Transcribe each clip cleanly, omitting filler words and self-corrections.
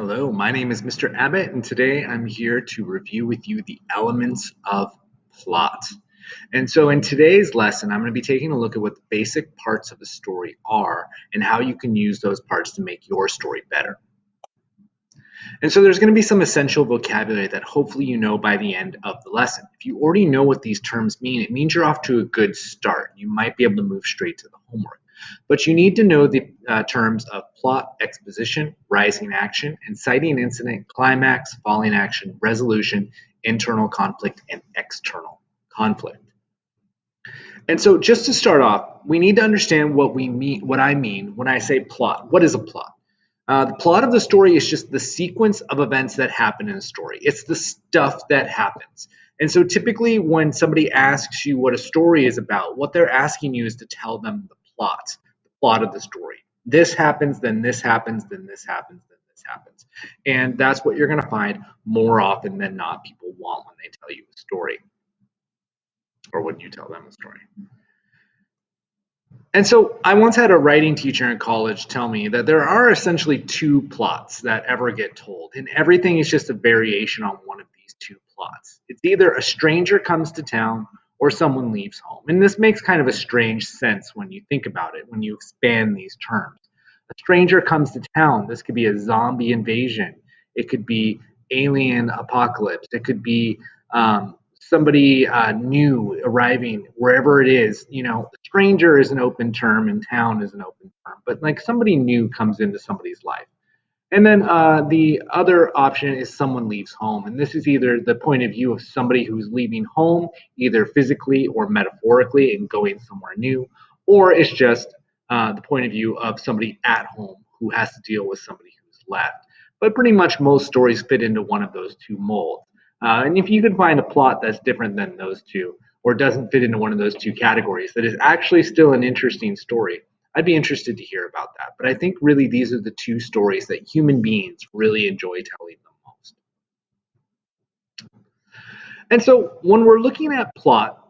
Hello, my name is Mr. Abbott, and today I'm here to review with you the elements of plot. And so, in today's lesson, I'm going to be taking a look at what the basic parts of a story are and how you can use those parts to make your story better. And so, there's going to be some essential vocabulary that hopefully you know by the end of the lesson. If you already know what these terms mean, it means you're off to a good start. You might be able to move straight to the homework. But you need to know the terms of plot, exposition, rising action, inciting incident, climax, falling action, resolution, internal conflict, and external conflict. And so just to start off, we need to understand what I mean when I say plot. What is a plot? The plot of the story is just the sequence of events that happen in a story. It's the stuff that happens. And so typically when somebody asks you what a story is about, what they're asking you is to tell them the plot of the story. This happens, then this happens, then this happens, then this happens. And that's what you're going to find more often than not people want when they tell you a story or when you tell them a story. And so I once had a writing teacher in college tell me that there are essentially two plots that ever get told, and everything is just a variation on one of these two plots. It's either a stranger comes to town or someone leaves home. And this makes kind of a strange sense when you think about it, when you expand these terms. A stranger comes to town. This could be a zombie invasion, it could be alien apocalypse, it could be somebody new arriving wherever it is. Stranger is an open term and town is an open term, but like somebody new comes into somebody's life. And then the other option is someone leaves home. And this is either the point of view of somebody who's leaving home, either physically or metaphorically, and going somewhere new, or it's just the point of view of somebody at home who has to deal with somebody who's left. But pretty much most stories fit into one of those two molds. And if you can find a plot that's different than those two, or doesn't fit into one of those two categories, that is actually still an interesting story, I'd be interested to hear about that. But I think really these are the two stories that human beings really enjoy telling the most. And so when we're looking at plot,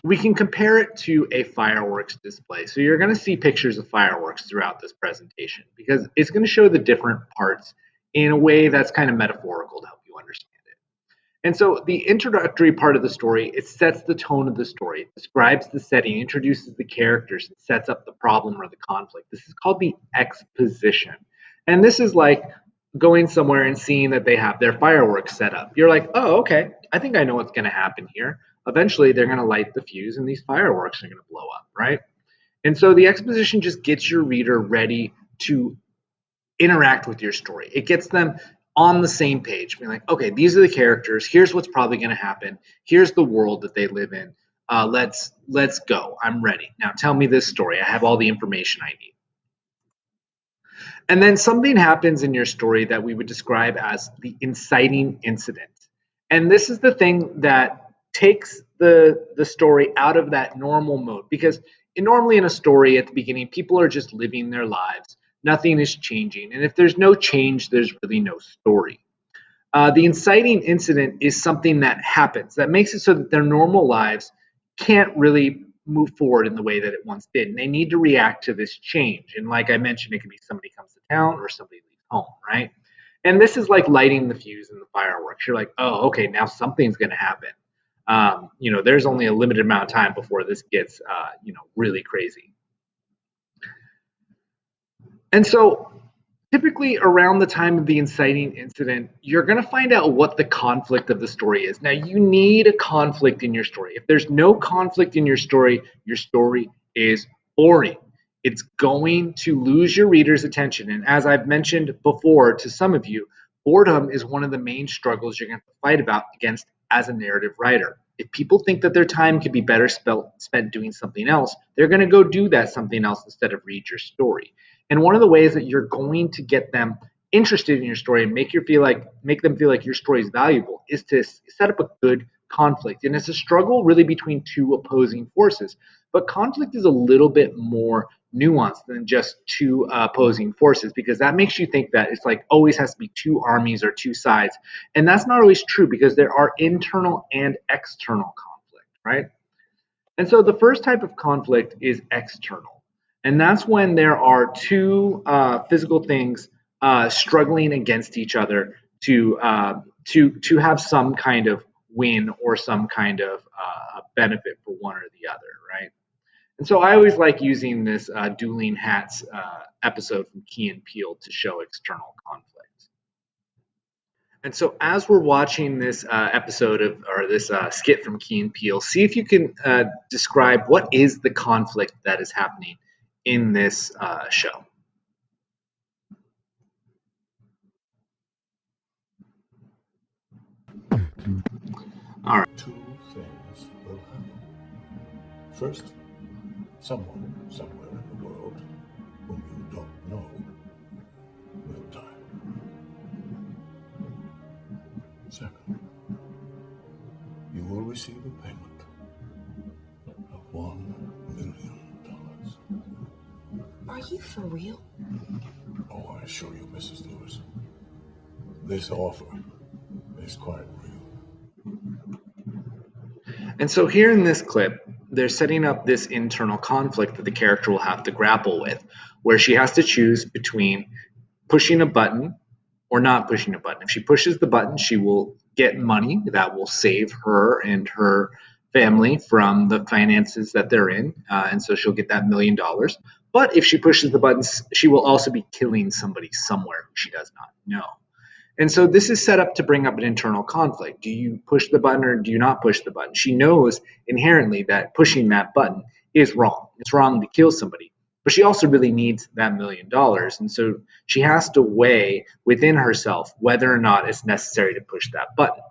we can compare it to a fireworks display. So you're going to see pictures of fireworks throughout this presentation because it's going to show the different parts in a way that's kind of metaphorical to help you understand. And so the introductory part of the story, it sets the tone of the story, it describes the setting, introduces the characters, and sets up the problem or the conflict. This is called the exposition. And this is like going somewhere and seeing that they have their fireworks set up. You're like, oh, okay, I think I know what's going to happen here. Eventually, they're going to light the fuse and these fireworks are going to blow up, right? And so the exposition just gets your reader ready to interact with your story. It gets them on the same page, being like, okay, these are the characters. Here's what's probably going to happen. Here's the world that they live in. Let's go. I'm ready. Now tell me this story. I have all the information I need. And then something happens in your story that we would describe as the inciting incident. And this is the thing that takes the story out of that normal mode because normally in a story at the beginning, people are just living their lives. Nothing is changing. And if there's no change, there's really no story. The inciting incident is something that happens that makes it so that their normal lives can't really move forward in the way that it once did. And they need to react to this change. And like I mentioned, it could be somebody comes to town or somebody leaves home, right? And this is like lighting the fuse in the fireworks. You're like, oh, okay, now something's going to happen. There's only a limited amount of time before this gets, really crazy. And so typically around the time of the inciting incident, you're going to find out what the conflict of the story is. Now, you need a conflict in your story. If there's no conflict in your story is boring. It's going to lose your reader's attention. And as I've mentioned before to some of you, boredom is one of the main struggles you're going to fight about against as a narrative writer. If people think that their time could be better spent doing something else, they're going to go do that something else instead of read your story. And one of the ways that you're going to get them interested in your story and make them feel like your story is valuable is to set up a good conflict. And it's a struggle really between two opposing forces. But conflict is a little bit more nuanced than just two opposing forces because that makes you think that it's like always has to be two armies or two sides. And that's not always true because there are internal and external conflict, right? And so the first type of conflict is external. And that's when there are two physical things struggling against each other to have some kind of win or some kind of benefit for one or the other, right? And so I always like using this dueling hats episode from Key and Peele to show external conflict. And so, as we're watching this episode of, or this skit from Key and Peele, see if you can describe what is the conflict that is happening in this show. All right. Two things will happen. First, someone somewhere in the world whom you don't know will die. Second, you will receive a payment of $1 million. Are you for real? Oh, I assure you, Mrs. Lewis, this offer is quite real. And so here in this clip, they're setting up this internal conflict that the character will have to grapple with, where she has to choose between pushing a button or not pushing a button. If she pushes the button, she will get money that will save her and her family from the finances that they're in. And so she'll get that $1 million. But if she pushes the buttons, she will also be killing somebody somewhere who she does not know. And so this is set up to bring up an internal conflict. Do you push the button or do you not push the button? She knows inherently that pushing that button is wrong. It's wrong to kill somebody. But she also really needs that $1 million. And so she has to weigh within herself whether or not it's necessary to push that button.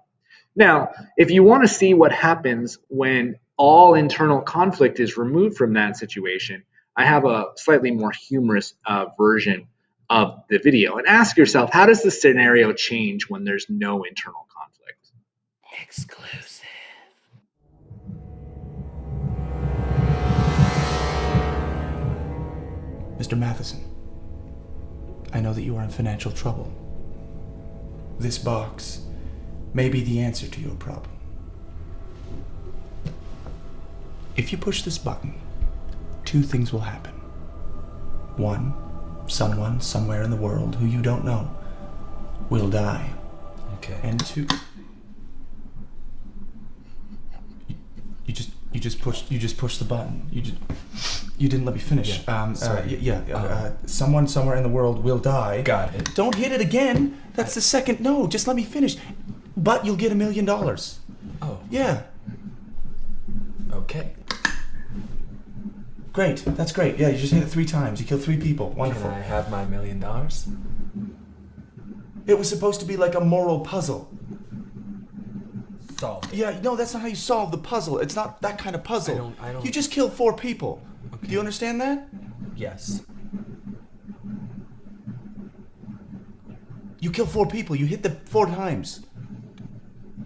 Now, if you want to see what happens when all internal conflict is removed from that situation, I have a slightly more humorous version of the video. And ask yourself, how does the scenario change when there's no internal conflict? Exclusive. Mr. Matheson, I know that you are in financial trouble. This box may be the answer to your problem. If you push this button, two things will happen. One, someone somewhere in the world who you don't know will die. Okay. And two, you just pushed the button. You didn't let me finish. Yeah. Sorry. Someone somewhere in the world will die. Got it. Don't hit it again. That's the second. No, just let me finish. But you'll get $1 million. Oh. Yeah. Okay. Great. That's great. Yeah, you just hit it 3 times. You killed 3 people. Wonderful. Can I have my $1 million? It was supposed to be like a moral puzzle. Solved. Yeah, no, that's not how you solve the puzzle. It's not that kind of puzzle. I don't. You just killed 4 people. Okay. Do you understand that? Yes. You killed 4 people. You hit the 4 times.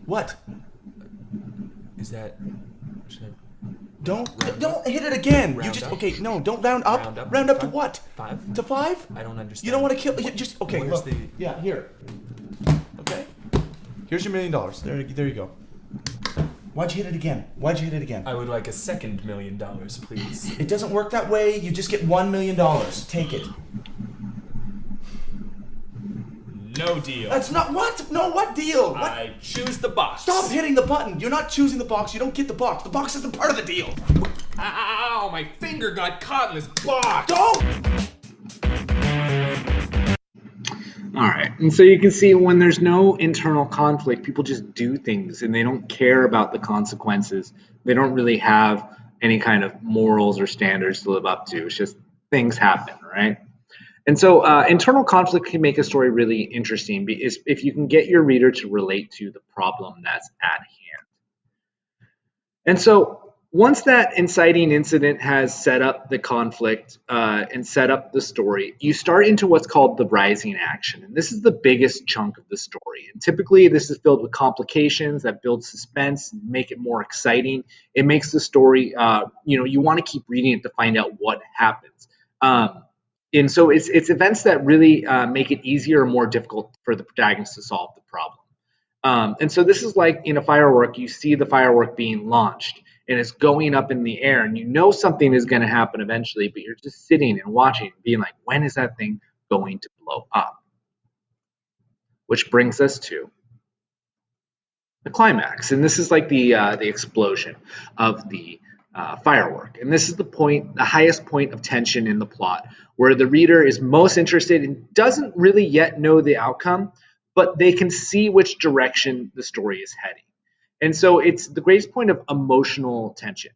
What? Is that? Should I Don't up? hit it again. Round You just up? okay. No, don't round up. Round up? Round up to 5? what? 5? To 5? I don't understand. You don't want to kill. Just okay. Where's Look. the? Yeah, here. Okay. Here's your $1 million. There you go. Why'd you hit it again? Why'd you hit it again? I would like a second $1 million, please. It doesn't work that way. You just get $1 million. Take it. No deal. That's not what? No, what deal? What? I choose the box. Stop hitting the button. You're not choosing the box. You don't get the box. The box isn't part of the deal. Ow! My finger got caught in this box. Don't. All right. And so you can see when there's no internal conflict, people just do things and they don't care about the consequences. They don't really have any kind of morals or standards to live up to. It's just things happen, right? And so internal conflict can make a story really interesting because if you can get your reader to relate to the problem that's at hand. And so once that inciting incident has set up the conflict and set up the story, you start into what's called the rising action. And this is the biggest chunk of the story. And typically this is filled with complications that build suspense, make it more exciting. It makes the story, you want to keep reading it to find out what happens. And so it's events that really make it easier or more difficult for the protagonist to solve the problem. And so this is like in a firework, you see the firework being launched and it's going up in the air and you know something is going to happen eventually, but you're just sitting and watching and being like, when is that thing going to blow up? which brings us to the climax. And this is like the explosion of the firework. And this is the highest point of tension in the plot, where the reader is most interested and doesn't really yet know the outcome, but they can see which direction the story is heading. And so it's the greatest point of emotional tension.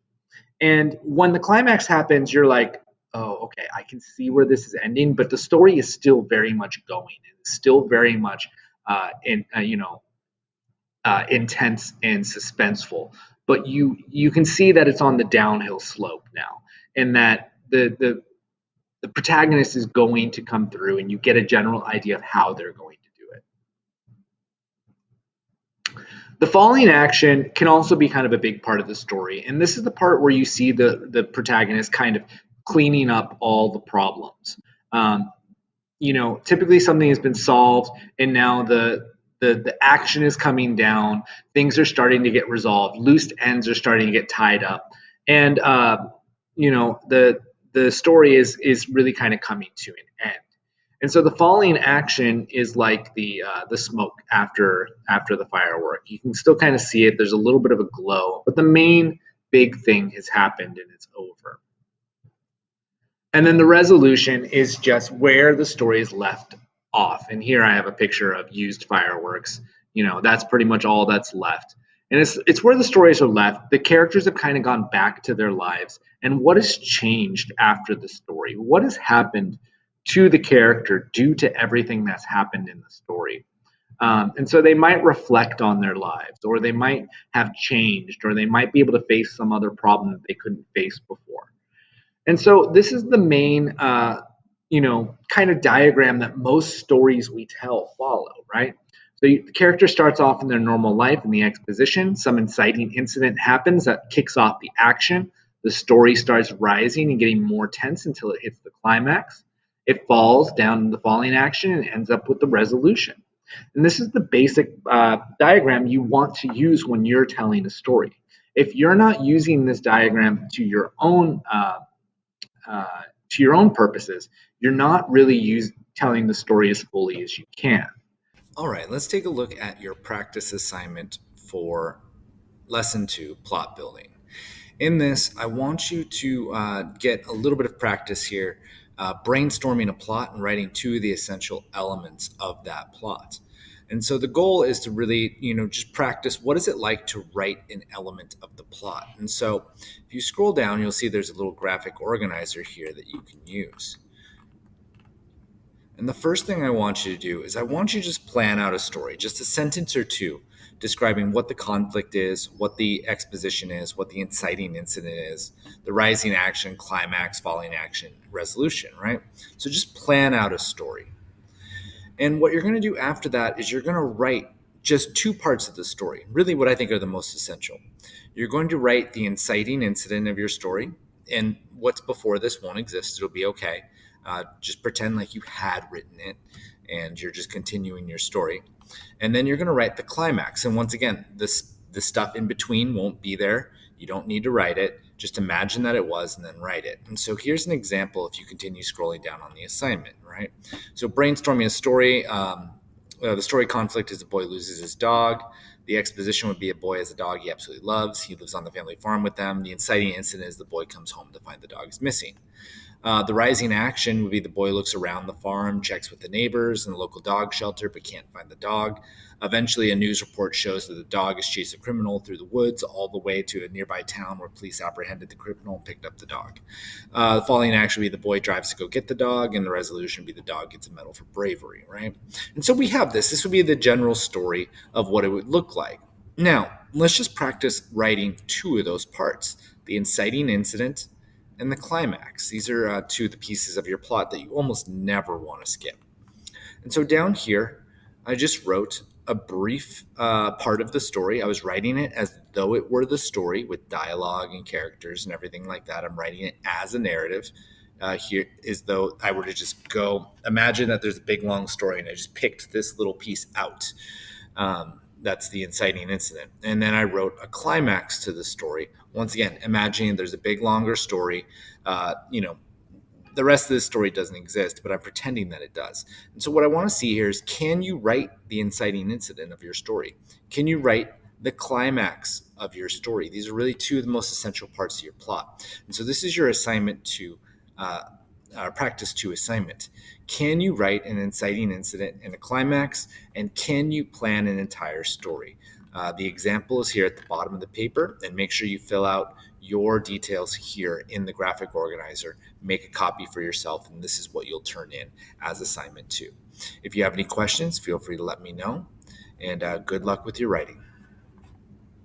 And when the climax happens, you're like, oh, okay, I can see where this is ending, but the story is still very much going. It's still very much intense and suspenseful. But you can see that it's on the downhill slope now, and that the protagonist is going to come through, and you get a general idea of how they're going to do it. The falling action can also be kind of a big part of the story, and this is the part where you see the protagonist kind of cleaning up all the problems. Typically something has been solved, and now the action is coming down. Things are starting to get resolved. Loose ends are starting to get tied up, and the story is really kind of coming to an end. And so the falling action is like the smoke after the firework. You can still kind of see it. There's a little bit of a glow, but the main big thing has happened and it's over. And then the resolution is just where the story is left off. And here I have a picture of used fireworks. That's pretty much all that's left. And it's where the stories are left. The characters have kind of gone back to their lives. And what has changed after the story? What has happened to the character due to everything that's happened in the story? And so they might reflect on their lives, or they might have changed, or they might be able to face some other problem that they couldn't face before. And so this is the main, kind of diagram that most stories we tell follow, right? So the character starts off in their normal life in the exposition. Some inciting incident happens that kicks off the action. The story starts rising and getting more tense until it hits the climax. It falls down in the falling action and ends up with the resolution. And this is the basic diagram you want to use when you're telling a story. If you're not using this diagram to your own purposes, you're not really telling the story as fully as you can. All right, let's take a look at your practice assignment for Lesson 2, Plot Building. In this, I want you to get a little bit of practice here, brainstorming a plot and writing 2 of the essential elements of that plot. And so the goal is to really, just practice what is it like to write an element of the plot. And so if you scroll down, you'll see there's a little graphic organizer here that you can use. And the first thing I want you to do is I want you to just plan out a story, just a sentence or 2, describing what the conflict is, what the exposition is, what the inciting incident is, the rising action, climax, falling action, resolution, right? So just plan out a story. And what you're going to do after that is you're going to write just 2 parts of the story, really what I think are the most essential. You're going to write the inciting incident of your story, and what's before this won't exist. It'll be okay. Just pretend like you had written it and you're just continuing your story. And then you're going to write the climax. And once again, the stuff in between won't be there. You don't need to write it. Just imagine that it was and then write it. And so here's an example if you continue scrolling down on the assignment, right? So brainstorming a story. The story conflict is a boy loses his dog. The exposition would be a boy has a dog he absolutely loves. He lives on the family farm with them. The inciting incident is the boy comes home to find the dog is missing. The rising action would be the boy looks around the farm, checks with the neighbors and the local dog shelter, but can't find the dog. Eventually, a news report shows that the dog has chased a criminal through the woods all the way to a nearby town where police apprehended the criminal and picked up the dog. The falling action would be the boy drives to go get the dog, and the resolution would be the dog gets a medal for bravery, right? And so we have this. This would be the general story of what it would look like. Now, let's just practice writing 2 of those parts, the inciting incident and the climax. These are 2 of the pieces of your plot that you almost never want to skip. And so down here, I just wrote a brief part of the story. I was writing it as though it were the story with dialogue and characters and everything like that. I'm writing it as a narrative here, as though I were to just go, imagine that there's a big long story and I just picked this little piece out. That's the inciting incident. And then I wrote a climax to the story. Once again, imagining there's a big, longer story. the rest of the story doesn't exist, but I'm pretending that it does. And so what I want to see here is, can you write the inciting incident of your story? Can you write the climax of your story? These are really two of the most essential parts of your plot. And so this is your assignment to practice 2 assignment. Can you write an inciting incident and a climax? And can you plan an entire story? The example is here at the bottom of the paper, and make sure you fill out your details here in the graphic organizer. Make a copy for yourself, and this is what you'll turn in as assignment 2. If you have any questions, feel free to let me know, and good luck with your writing.